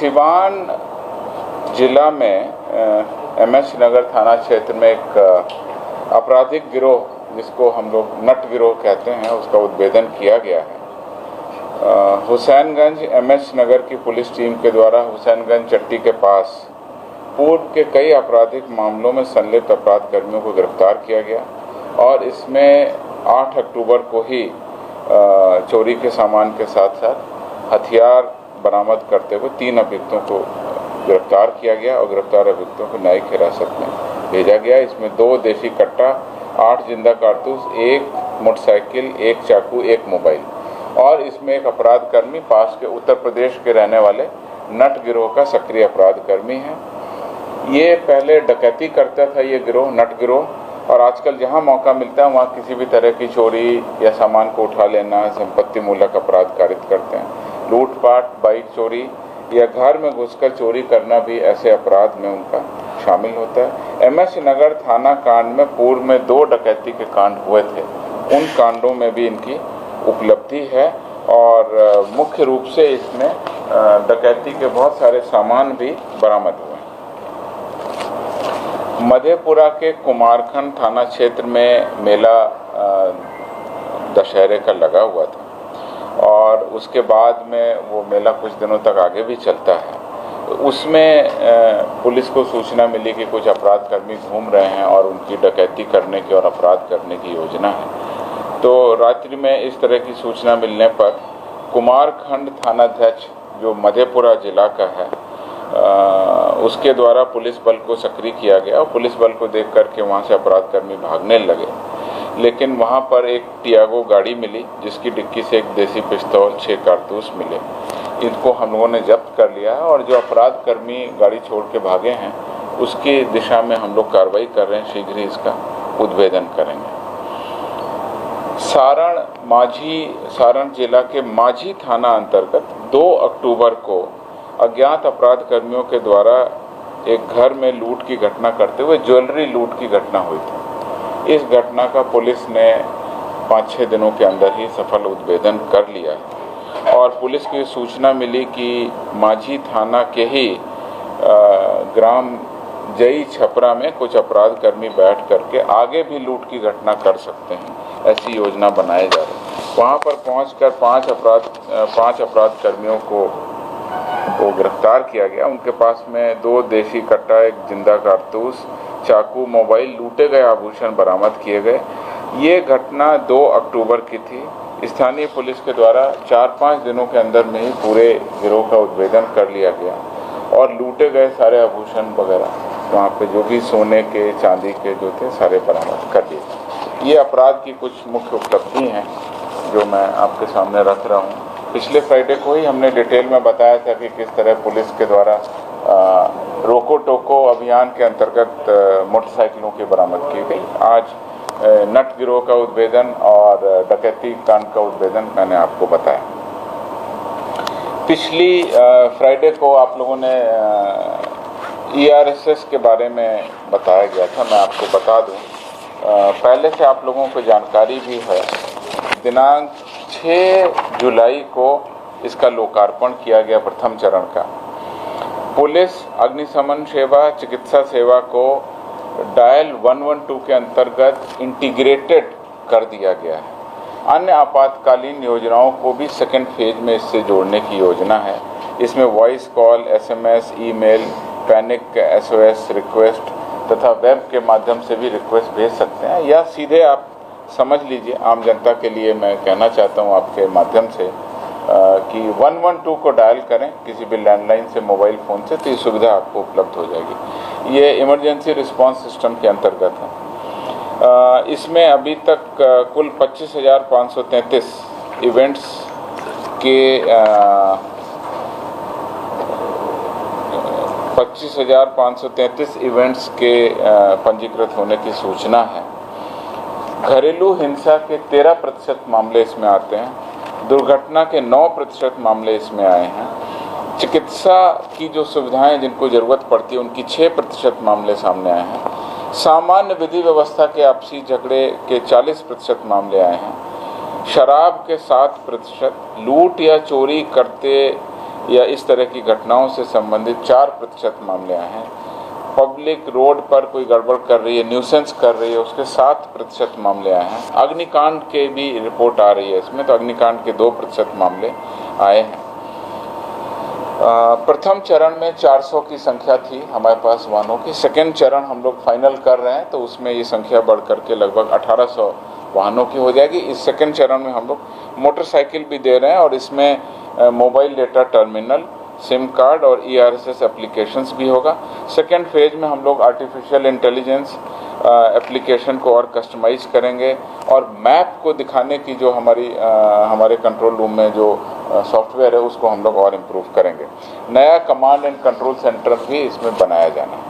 सिवान जिला में MS नगर थाना क्षेत्र में एक आपराधिक गिरोह, जिसको हम लोग नट गिरोह कहते हैं, उसका उद्भेदन किया गया है। हुसैनगंज MS नगर की पुलिस टीम के द्वारा हुसैनगंज चट्टी के पास पूर्व के कई आपराधिक मामलों में संलिप्त अपराध कर्मियों को गिरफ्तार किया गया और इसमें 8 अक्टूबर को ही चोरी के सामान के साथ साथ हथियार बरामद करते हुए 3 अभियुक्तों को गिरफ्तार किया गया और गिरफ्तार अभियुक्तों को न्यायिक हिरासत में भेजा गया। इसमें 2 देसी कट्टा, 8 जिंदा कारतूस, 1 मोटरसाइकिल, 1 चाकू, 1 मोबाइल और इसमें एक अपराध कर्मी पास के उत्तर प्रदेश के रहने वाले नट गिरोह का सक्रिय अपराध कर्मी है। ये पहले डकैती करता था, ये गिरोह नट गिरोह, और आजकल जहाँ मौका मिलता है वहाँ किसी भी तरह की चोरी या सामान को उठा लेना, संपत्ति मूलक अपराध कारित करते हैं। लूटपाट, बाइक चोरी या घर में घुसकर चोरी करना भी ऐसे अपराध में उनका शामिल होता है। MS नगर थाना कांड में पूर्व में 2 डकैती के कांड हुए थे, उन कांडों में भी इनकी उपलब्धि है और मुख्य रूप से इसमें डकैती के बहुत सारे सामान भी बरामद हुए। मधेपुरा के कुमारखंड थाना क्षेत्र में मेला दशहरे का लगा हुआ था और उसके बाद में वो मेला कुछ दिनों तक आगे भी चलता है। उसमें पुलिस को सूचना मिली कि कुछ अपराध कर्मी घूम रहे हैं और उनकी डकैती करने की और अपराध करने की योजना है। तो रात्रि में इस तरह की सूचना मिलने पर कुमारखंड थानाध्यक्ष, जो मधेपुरा जिला का है, उसके द्वारा पुलिस बल को सक्रिय किया गया और पुलिस बल को देख करके वहाँ से अपराध कर्मी भागने लगे। लेकिन वहाँ पर एक टियागो गाड़ी मिली जिसकी डिक्की से 1 देसी पिस्तौल, 6 कारतूस मिले। इनको हम लोगों ने जब्त कर लिया है और जो अपराध कर्मी गाड़ी छोड़ के भागे हैं उसकी दिशा में हम लोग कार्रवाई कर रहे हैं। शीघ्र ही इसका उद्भेदन करेंगे। सारण जिला के माझी थाना अंतर्गत 2 अक्टूबर को अज्ञात अपराध कर्मियों के द्वारा एक घर में लूट की घटना करते हुए ज्वेलरी लूट की घटना हुई थी। इस घटना का पुलिस ने 5-6 दिनों के अंदर ही सफल उद्भेदन कर लिया है और पुलिस की सूचना मिली कि माझी थाना के ही ग्राम जई छपरा में कुछ अपराध कर्मी बैठ करके आगे भी लूट की घटना कर सकते हैं, ऐसी योजना बनाए जा रही है। वहाँ पर पहुँचकर 5 अपराध कर्मियों को गिरफ्तार किया गया। उनके पास में 2 देसी कट्टा, 1 जिंदा कारतूस, चाकू, मोबाइल, लूटे गए आभूषण बरामद किए गए। ये घटना 2 अक्टूबर की थी। स्थानीय पुलिस के द्वारा 4-5 दिनों के अंदर में ही पूरे गिरोह का उद्भेदन कर लिया गया और लूटे गए सारे आभूषण वगैरह वहाँ पे जो भी सोने के, चांदी के जो थे सारे बरामद कर लिए। ये अपराध की कुछ मुख्य उपलब्धि हैं जो मैं आपके सामने रख रहा हूँ। पिछले फ्राइडे को ही हमने डिटेल में बताया था कि किस तरह पुलिस के द्वारा रोको टोको अभियान के अंतर्गत मोटरसाइकिलों की बरामद की गई। आज नट गिरोह का उद्भेदन और डकैती कांड का उद्भेदन मैंने आपको बताया। पिछली फ्राइडे को आप लोगों ने ERSS के बारे में बताया गया था। मैं आपको बता दूं, पहले से आप लोगों को जानकारी भी है। दिनांक 6 जुलाई को इसका लोकार्पण किया गया प्रथम चरण का। पुलिस, अग्निशमन सेवा, चिकित्सा सेवा को डायल 112 के अंतर्गत इंटीग्रेटेड कर दिया गया है। अन्य आपातकालीन योजनाओं को भी सेकेंड फेज में इससे जोड़ने की योजना है। इसमें voice call, SMS, email, panic SOS request तथा वेब के माध्यम से भी रिक्वेस्ट भेज सकते हैं या सीधे आप समझ लीजिए। आम जनता के लिए मैं कहना चाहता हूं आपके माध्यम से कि 112 को डायल करें किसी भी लैंडलाइन से, मोबाइल फ़ोन से, तो ये सुविधा आपको उपलब्ध हो जाएगी। ये इमरजेंसी रिस्पांस सिस्टम के अंतर्गत है। इसमें अभी तक कुल 25,533 इवेंट्स के 25,533 इवेंट्स के पंजीकृत होने की सूचना है। घरेलू हिंसा के 13% मामले इसमें आते हैं। दुर्घटना के 9% मामले इसमें आए हैं। चिकित्सा की जो सुविधाएं जिनको ज़रूरत पड़ती है उनकी 6% मामले सामने आए हैं। सामान्य विधि व्यवस्था के आपसी झगड़े के 40% मामले आए हैं। शराब के 7%, लूट या चोरी करते या इस तरह की घटनाओं से संबंधित 4% मामले आए हैं। पब्लिक रोड पर कोई गड़बड़ कर रही है, न्यूसेंस कर रही है, उसके 7% मामले आए हैं। अग्निकांड के भी रिपोर्ट आ रही है इसमें, तो अग्निकांड के 2% मामले आए हैं। प्रथम चरण में 400 की संख्या थी हमारे पास वाहनों की। सेकेंड चरण हम लोग फाइनल कर रहे हैं, तो उसमें ये संख्या बढ़ करके लगभग 1800 वाहनों की हो जाएगी। इस सेकेंड चरण में हम लोग मोटरसाइकिल भी दे रहे हैं और इसमें mobile data terminal, SIM card और ERSS एप्लीकेशंस भी होगा। सेकेंड फेज में हम लोग आर्टिफिशियल इंटेलिजेंस एप्लीकेशन को और कस्टमाइज करेंगे और मैप को दिखाने की जो हमारे कंट्रोल रूम में जो सॉफ्टवेयर है उसको हम लोग और इम्प्रूव करेंगे। नया कमांड एंड कंट्रोल सेंटर भी इसमें बनाया जाना है।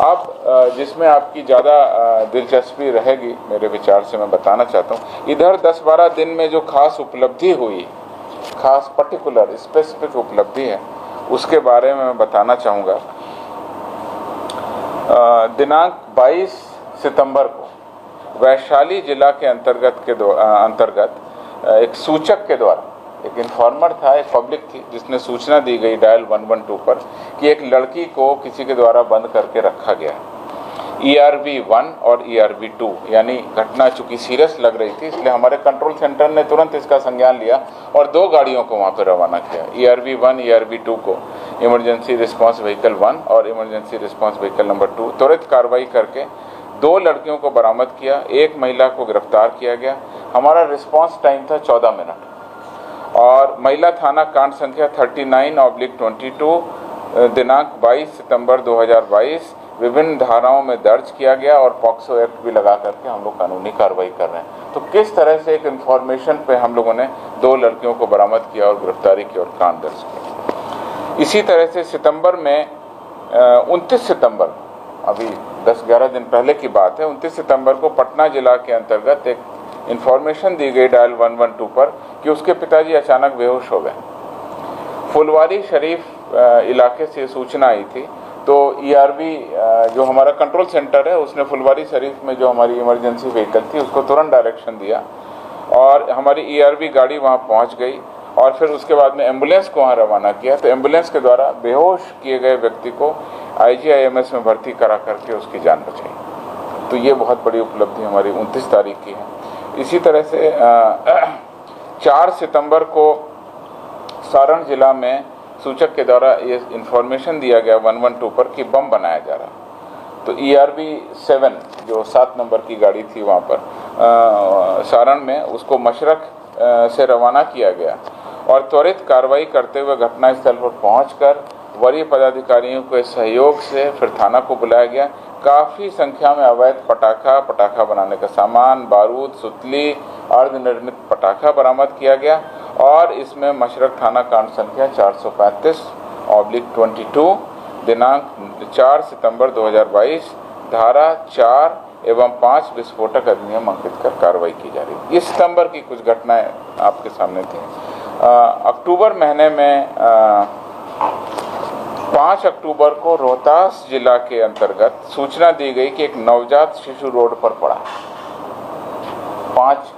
अब जिसमें आपकी ज़्यादा दिलचस्पी रहेगी मेरे विचार से मैं बताना चाहता हूँ, इधर 10-12 दिन में जो खास उपलब्धि हुई, खास पर्टिकुलर स्पेसिफिक उपलब्धि है, उसके बारे में मैं बताना चाहूँगा। दिनांक 22 सितंबर को वैशाली जिला के अंतर्गत एक सूचक के द्वारा, एक इन्फॉर्मर था, एक पब्लिक थी जिसने सूचना दी गई डायल 112 पर कि एक लड़की को किसी के द्वारा बंद करके रखा गया है। ERV1 और ERV2 यानी घटना चूंकि सीरियस लग रही थी, इसलिए हमारे कंट्रोल सेंटर ने तुरंत इसका संज्ञान लिया और 2 गाड़ियों को वहाँ पर रवाना किया। ERV1 ERV2 को इमरजेंसी रिस्पांस व्हीकल 1 और इमरजेंसी रिस्पांस व्हीकल नंबर 2 त्वरित कार्रवाई करके 2 लड़कियों को बरामद किया, 1 महिला को गिरफ्तार किया गया। हमारा रिस्पांस टाइम था 14 मिनट और महिला थाना कांड संख्या 39/22 दिनांक 22 सितंबर 2022 विभिन्न धाराओं में दर्ज किया गया और पॉक्सो एक्ट भी लगा करके हम लोग कानूनी कार्रवाई कर रहे हैं। तो किस तरह से एक इन्फॉर्मेशन पे हम लोगों ने 2 लड़कियों को बरामद किया और गिरफ्तारी की और कांड दर्ज किया। इसी तरह से सितंबर में 29 सितंबर, अभी 10-11 दिन पहले की बात है, 29 सितंबर को पटना जिला के अंतर्गत एक इन्फॉर्मेशन दी गई डायल 112 पर कि उसके पिताजी अचानक बेहोश हो गए। फुलवारी शरीफ इलाके से सूचना आई थी, तो ERV जो हमारा कंट्रोल सेंटर है उसने फुलवारी शरीफ में जो हमारी इमरजेंसी व्हीकल थी उसको तुरंत डायरेक्शन दिया और हमारी ERV गाड़ी वहाँ पहुँच गई और फिर उसके बाद में एम्बुलेंस को वहाँ रवाना किया। तो एम्बुलेंस के द्वारा बेहोश किए गए व्यक्ति को IGIMS में भर्ती करा करके उसकी जान बचाई। तो ये बहुत बड़ी उपलब्धि हमारी 29 तारीख की है। इसी तरह से 4 सितंबर को सारण जिला में सूचक के द्वारा ये इन्फॉर्मेशन दिया गया 112 पर कि बम बनाया जा रहा। तो ERV7 जो 7 नंबर की गाड़ी थी वहाँ पर सारण में, उसको मशरक से रवाना किया गया और त्वरित कार्रवाई करते हुए घटनास्थल पर पहुंचकर वरीय पदाधिकारियों के सहयोग से फिर थाना को बुलाया गया। काफ़ी संख्या में अवैध पटाखा बनाने का सामान, बारूद, सुतली, अर्धनिर्मित पटाखा बरामद किया गया और इसमें मशरक थाना कांड संख्या 435/22 दिनांक 4 सितंबर 2022 धारा 4 एवं 5 विस्फोटक अधिनियम अंकित कर कार्रवाई की जा रही है। इस सितंबर की कुछ घटनाएं आपके सामने थी। अक्टूबर महीने में 5 अक्टूबर को रोहतास जिला के अंतर्गत सूचना दी गई कि एक नवजात शिशु रोड पर पड़ा। 5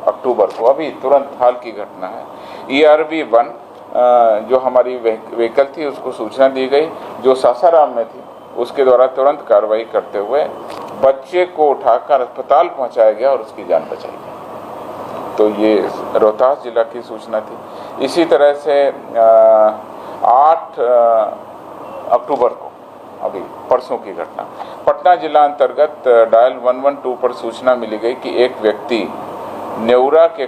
अक्टूबर को, अभी तुरंत हाल की घटना है। ERV1 जो हमारी व्हीकल थी उसको सूचना दी गई जो सासाराम में थी, उसके द्वारा तुरंत कार्रवाई करते हुए बच्चे को उठाकर अस्पताल पहुंचाया गया और उसकी जान बचाई गई। तो ये रोहतास जिला की सूचना थी। इसी तरह से 8 अक्टूबर को, अभी परसों की घटना, पटना जिला अंतर्गत डायल 112 पर सूचना मिली गई कि एक व्यक्ति नेउरा के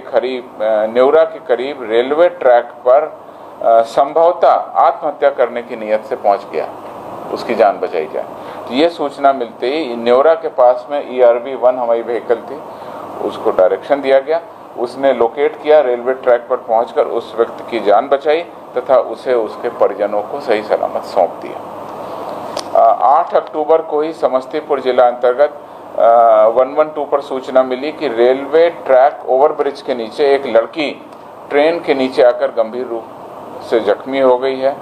करीब रेलवे ट्रैक पर संभवतः आत्महत्या करने की नीयत से पहुंच गया, उसकी जान बचाई जाए। तो ये सूचना मिलते ही नेउरा के पास में ERV1 हमारी व्हीकल थी, उसको डायरेक्शन दिया गया, उसने लोकेट किया, रेलवे ट्रैक पर पहुंचकर उस व्यक्ति की जान बचाई तथा उसे उसके परिजनों को सही सलामत सौंप दिया। 8 अक्टूबर को ही समस्तीपुर जिला अंतर्गत 112 पर सूचना मिली कि रेलवे ट्रैक ओवरब्रिज के नीचे एक लड़की ट्रेन के नीचे आकर गंभीर रूप से जख्मी हो गई है।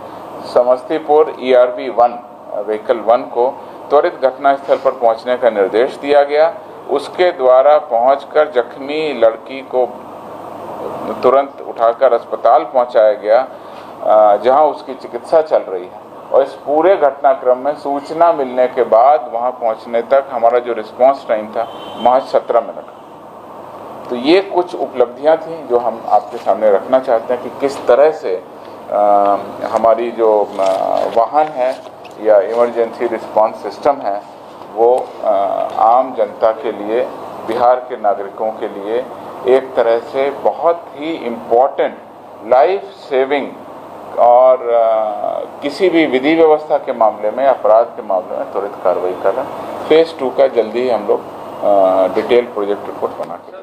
समस्तीपुर ERV1 व्हीकल 1 को त्वरित घटनास्थल पर पहुंचने का निर्देश दिया गया। उसके द्वारा पहुंचकर जख्मी लड़की को तुरंत उठाकर अस्पताल पहुंचाया गया जहां उसकी चिकित्सा चल रही है। और इस पूरे घटनाक्रम में सूचना मिलने के बाद वहां पहुंचने तक हमारा जो रिस्पांस टाइम था महज 17 मिनट। तो ये कुछ उपलब्धियां थी जो हम आपके सामने रखना चाहते हैं कि किस तरह से हमारी जो वाहन है या इमरजेंसी रिस्पांस सिस्टम है वो आम जनता के लिए, बिहार के नागरिकों के लिए एक तरह से बहुत ही इम्पोर्टेंट, लाइफ सेविंग और किसी भी विधि व्यवस्था के मामले में, अपराध के मामले में त्वरित कार्रवाई कर रहे हैं। फेज़ 2 का जल्दी ही हम लोग डिटेल प्रोजेक्ट रिपोर्ट बना के